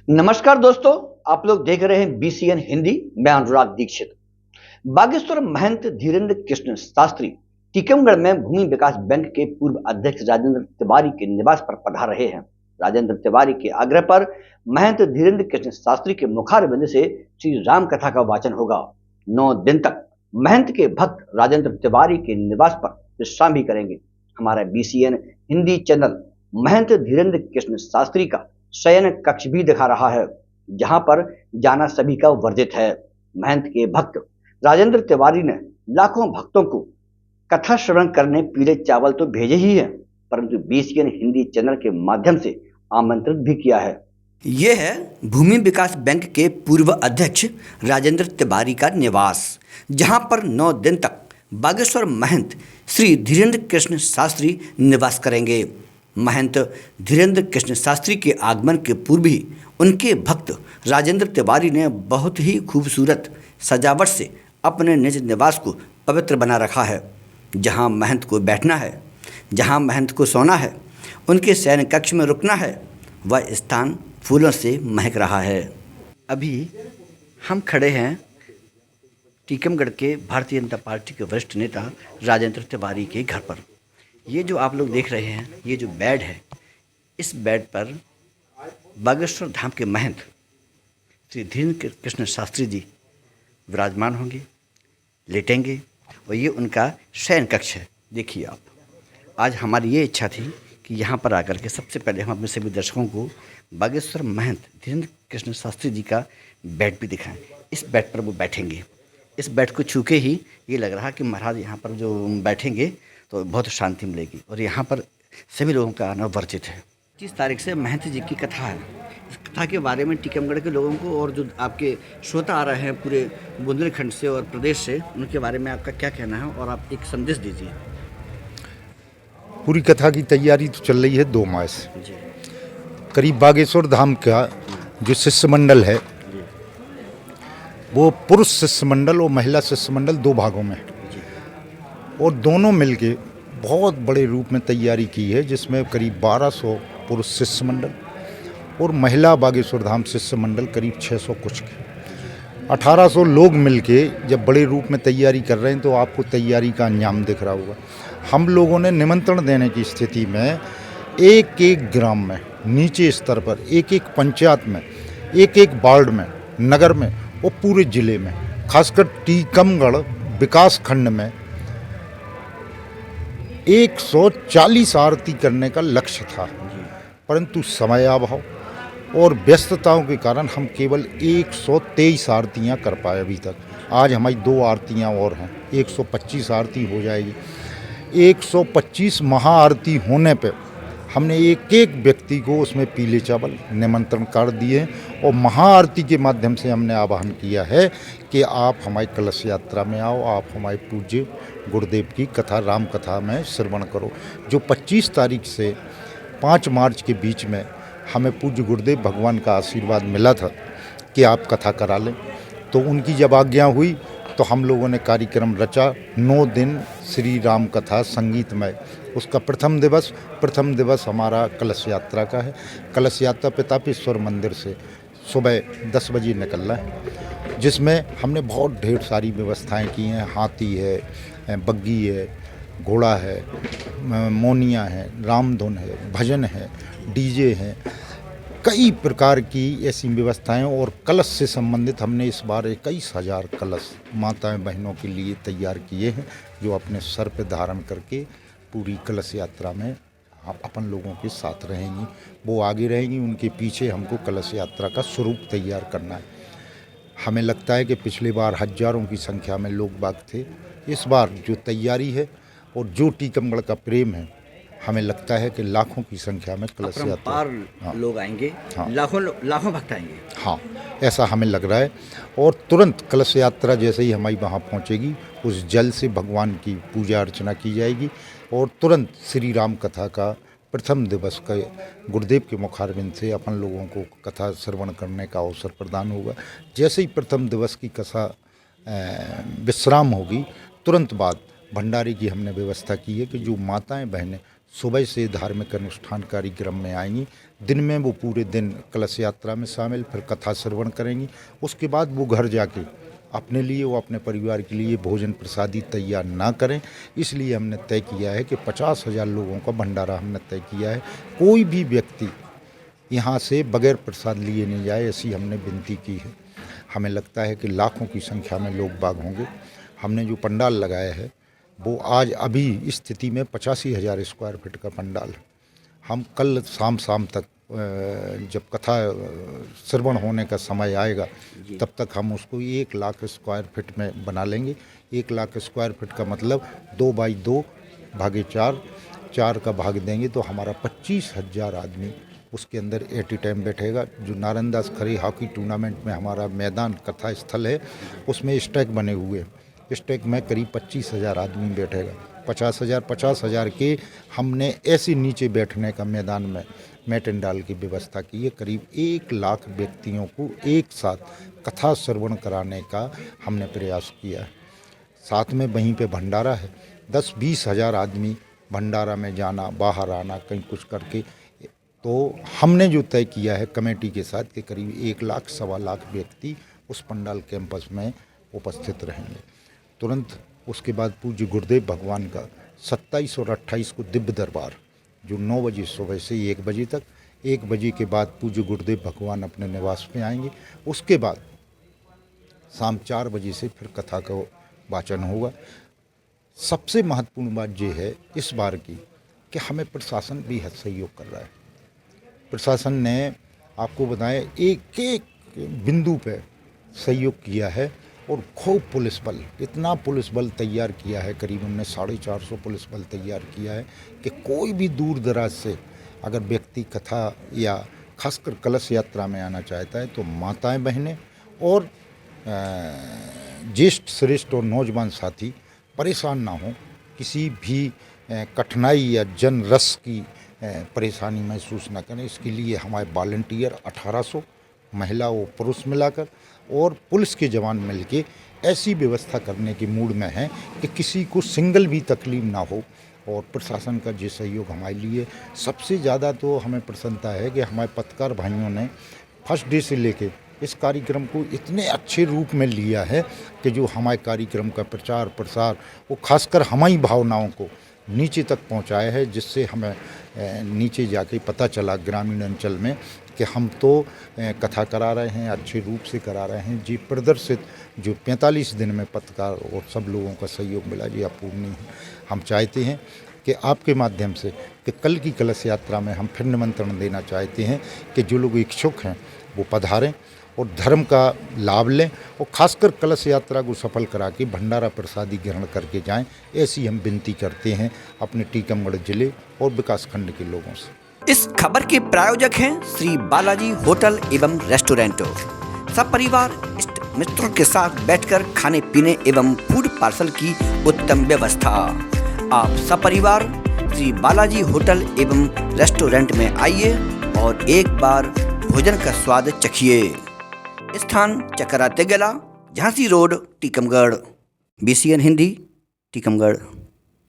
नमस्कार दोस्तों, आप लोग देख रहे हैं बीसीएन हिंदी। मैं अनुराग दीक्षित। बागेश्वर महंत धीरेन्द्र कृष्ण शास्त्री टीकमगढ़ में भूमि विकास बैंक के पूर्व अध्यक्ष राजेंद्र तिवारी के निवास पर पधार रहे हैं। राजेंद्र तिवारी के आग्रह पर महंत धीरेन्द्र कृष्ण शास्त्री के मुखारबिंद से श्री राम कथा का वाचन होगा। 9 दिन तक महंत के भक्त राजेंद्र तिवारी के निवास पर विश्राम भी करेंगे। हमारा बीसीएन हिंदी चैनल महंत धीरेन्द्र कृष्ण शास्त्री का शयन कक्ष भी दिखा रहा है, जहां पर जाना सभी का वर्जित है। महंत के भक्त राजेंद्र तिवारी ने लाखों भक्तों को कथा श्रवण करने पीले चावल तो भेजे ही हैं, परंतु बीसीएन हिंदी चैनल के माध्यम से आमंत्रित भी किया है। ये है भूमि विकास बैंक के पूर्व अध्यक्ष राजेंद्र तिवारी का निवास, जहां पर 9 दिन तक बागेश्वर महंत श्री धीरेन्द्र कृष्ण शास्त्री निवास करेंगे। महंत धीरेन्द्र कृष्ण शास्त्री के आगमन के पूर्व ही उनके भक्त राजेंद्र तिवारी ने बहुत ही खूबसूरत सजावट से अपने निज निवास को पवित्र बना रखा है। जहां महंत को बैठना है, जहां महंत को सोना है, उनके शयन कक्ष में रुकना है, वह स्थान फूलों से महक रहा है। अभी हम खड़े हैं टीकमगढ़ के भारतीय जनता पार्टी के वरिष्ठ नेता राजेंद्र तिवारी के घर पर। ये जो आप लोग देख रहे हैं, ये जो बेड है, इस बेड पर बागेश्वर धाम के महंत श्री धीरेन्द्र कृष्ण शास्त्री जी विराजमान होंगे, लेटेंगे, और ये उनका शयन कक्ष है। देखिए आप, आज हमारी ये इच्छा थी कि यहाँ पर आकर के सबसे पहले हम अपने सभी दर्शकों को बागेश्वर महंत धीरेन्द्र कृष्ण शास्त्री जी का बेड भी दिखाएं। इस बेड पर वो बैठेंगे। इस बेड को छू के ही ये लग रहा कि महाराज यहाँ पर जो बैठेंगे तो बहुत शांति मिलेगी, और यहाँ पर सभी लोगों का आना वर्जित है। 25 तारीख से महंत जी की कथा है। इस कथा के बारे में टीकमगढ़ के लोगों को और जो आपके श्रोता आ रहे हैं पूरे बुंदेलखंड से और प्रदेश से, उनके बारे में आपका क्या कहना है, और आप एक संदेश दीजिए। पूरी कथा की तैयारी तो चल रही है 2 माह से जी। करीब। बागेश्वर धाम का जो शिष्य मंडल है, वो पुरुष शिष्य मंडल और महिला शिष्य मंडल 2 भागों में है, और दोनों मिलके बहुत बड़े रूप में तैयारी की है, जिसमें करीब 1200 पुरुष शिष्य मंडल और महिला बागेश्वर धाम शिष्य मंडल करीब 600 कुछ के 1800 लोग मिलके जब बड़े रूप में तैयारी कर रहे हैं, तो आपको तैयारी का अंजाम दिख रहा होगा। हम लोगों ने निमंत्रण देने की स्थिति में एक एक ग्राम में, नीचे स्तर पर, एक एक पंचायत में, एक एक वार्ड में, नगर में और पूरे ज़िले में, खासकर टीकमगढ़ विकास खंड में 140 आरती करने का लक्ष्य था, परंतु समयाभाव और व्यस्तताओं के कारण हम केवल 123 आरतियाँ कर पाए अभी तक। आज हमारी 2 आरतियाँ और हैं, 125 आरती हो जाएगी। 125 महाआरती होने पे हमने एक एक व्यक्ति को उसमें पीले चावल निमंत्रण कार्ड दिए, और महाआरती के माध्यम से हमने आह्वान किया है कि आप हमारी कलश यात्रा में आओ, आप हमारे पूज्य गुरुदेव की कथा, राम कथा में श्रवण करो। जो 25 तारीख से 5 मार्च के बीच में हमें पूज्य गुरुदेव भगवान का आशीर्वाद मिला था कि आप कथा करा लें, तो उनकी जब आज्ञा हुई तो हम लोगों ने कार्यक्रम रचा। 9 दिन श्री राम कथा संगीतमय। उसका प्रथम दिवस हमारा कलश यात्रा का है। कलश यात्रा पितापेश्वर मंदिर से सुबह 10 बजे निकलना है, जिसमें हमने बहुत ढेर सारी व्यवस्थाएं की हैं। हाथी है, बग्गी है, घोड़ा है, मोनिया है, रामधुन है, भजन है, डीजे है, कई प्रकार की ऐसी व्यवस्थाएं। और कलश से संबंधित हमने इस बार 21,000 कलश माताएं बहनों के लिए तैयार किए हैं, जो अपने सर पे धारण करके पूरी कलश यात्रा में अपन लोगों के साथ रहेंगी। वो आगे रहेंगी, उनके पीछे हमको कलश यात्रा का स्वरूप तैयार करना है। हमें लगता है कि पिछली बार हजारों की संख्या में लोग बाग थे। इस बार जो तैयारी है और जो टीकमगढ़ का प्रेम है, हमें लगता है कि लाखों की संख्या में कलश यात्रा लोग आएंगे। हाँ। लाखों भक्त आएंगे। हाँ, ऐसा हमें लग रहा है। और तुरंत कलश यात्रा जैसे ही हमारी वहाँ पहुँचेगी, उस जल से भगवान की पूजा अर्चना की जाएगी, और तुरंत श्री राम कथा का प्रथम दिवस का गुरुदेव के मुखारबिंद से अपन लोगों को कथा श्रवण करने का अवसर प्रदान होगा। जैसे ही प्रथम दिवस की कथा विश्राम होगी, तुरंत बाद भंडारे की हमने व्यवस्था की है कि जो माताएं बहनें सुबह से धार्मिक अनुष्ठान कार्यक्रम में आएंगी। दिन में वो पूरे दिन कलश यात्रा में शामिल, फिर कथा श्रवण करेंगी। उसके बाद वो घर जाके अपने लिए, वो अपने परिवार के लिए भोजन प्रसादी तैयार ना करें। इसलिए हमने तय किया है कि 50,000 लोगों का भंडारा हमने तय किया है। कोई भी व्यक्ति यहाँ से बगैर प्रसाद लिए नहीं जाए, ऐसी हमने विनती की है। हमें लगता है कि लाखों की संख्या में लोग बाग होंगे। हमने जो पंडाल लगाया है वो आज अभी स्थिति में 85,000 स्क्वायर फीट का पंडाल है। हम कल शाम तक जब कथा श्रवण होने का समय आएगा तब तक हम उसको 1 लाख स्क्वायर फीट में बना लेंगे। 1 लाख स्क्वायर फीट का मतलब 2 बाई 2 भागे 4 का भाग देंगे तो हमारा 25,000 आदमी उसके अंदर एट ए टाइम बैठेगा। जो नारायणदास खरे हॉकी टूर्नामेंट में हमारा मैदान कथा स्थल है उसमें स्टैक बने हुए हैं। स्टैक में करीब 25,000 आदमी बैठेगा। 50,000 के हमने ऐसे नीचे बैठने का मैदान में मैट एंड डाल की व्यवस्था की है। करीब 1 लाख व्यक्तियों को एक साथ कथा श्रवण कराने का हमने प्रयास किया है। साथ में वहीं पे भंडारा है। 10-20 हज़ार आदमी भंडारा में जाना, बाहर आना, कहीं कुछ करके, तो हमने जो तय किया है कमेटी के साथ कि करीब 1 लाख, 1.25 लाख व्यक्ति उस पंडाल कैंपस में उपस्थित रहेंगे। तुरंत उसके बाद पूज्य गुरुदेव भगवान का 27 और 28 को दिव्य दरबार, जो 9 बजे सुबह से 1 बजे तक, 1 बजे के बाद पूज्य गुरुदेव भगवान अपने निवास में आएंगे। उसके बाद शाम 4 बजे से फिर कथा का वाचन होगा। सबसे महत्वपूर्ण बात ये है इस बार की कि हमें प्रशासन बेहद सहयोग कर रहा है। प्रशासन ने आपको बताएं एक एक बिंदु पे सहयोग किया है और खूब पुलिस बल, इतना पुलिस बल तैयार किया है, करीब हमने 450 पुलिस बल तैयार किया है कि कोई भी दूर दराज से अगर व्यक्ति कथा या खासकर कलश यात्रा में आना चाहता है तो माताएं, बहनें और ज्येष्ठ, श्रेष्ठ और नौजवान साथी परेशान ना हो, किसी भी कठिनाई या जन रस की परेशानी महसूस न करें। इसके लिए हमारे वॉलंटियर 1800 महिला और पुरुष मिलाकर और पुलिस के जवान मिलके ऐसी व्यवस्था करने के मूड में हैं कि किसी को सिंगल भी तकलीफ ना हो। और प्रशासन का जो सहयोग हमारे लिए सबसे ज़्यादा, तो हमें प्रसन्नता है कि हमारे पत्रकार भाइयों ने फर्स्ट डे से लेके इस कार्यक्रम को इतने अच्छे रूप में लिया है कि जो हमारे कार्यक्रम का प्रचार प्रसार वो खासकर हमारी भावनाओं को नीचे तक पहुंचाया है, जिससे हमें नीचे जाके पता चला ग्रामीण अंचल में कि हम तो कथा करा रहे हैं, अच्छे रूप से करा रहे हैं। जी प्रदर्शित जो 45 दिन में पत्रकार और सब लोगों का सहयोग मिला, जी अपूर्णीय है। हम चाहते हैं कि आपके माध्यम से कि कल की कलश यात्रा में हम फिर निमंत्रण देना चाहते हैं कि जो लोग इच्छुक हैं वो पधारें और धर्म का लाभ लें और खासकर कलश यात्रा को सफल करा के भंडारा प्रसादी ग्रहण करके जाएं। ऐसी हम विनती करते हैं अपने टीकमगढ़ जिले और विकासखंड के लोगों से। इस खबर के प्रायोजक हैं श्री बालाजी होटल एवं रेस्टोरेंट। सपरिवार इष्ट मित्रों के साथ बैठकर खाने पीने एवं फूड पार्सल की उत्तम व्यवस्था। आप सपरिवार श्री बालाजी होटल एवं रेस्टोरेंट में आइए और एक बार भोजन का स्वाद चखिए। स्थान चकरा तेगला, झांसी रोड, टीकमगढ़। BCN हिंदी, टीकमगढ़।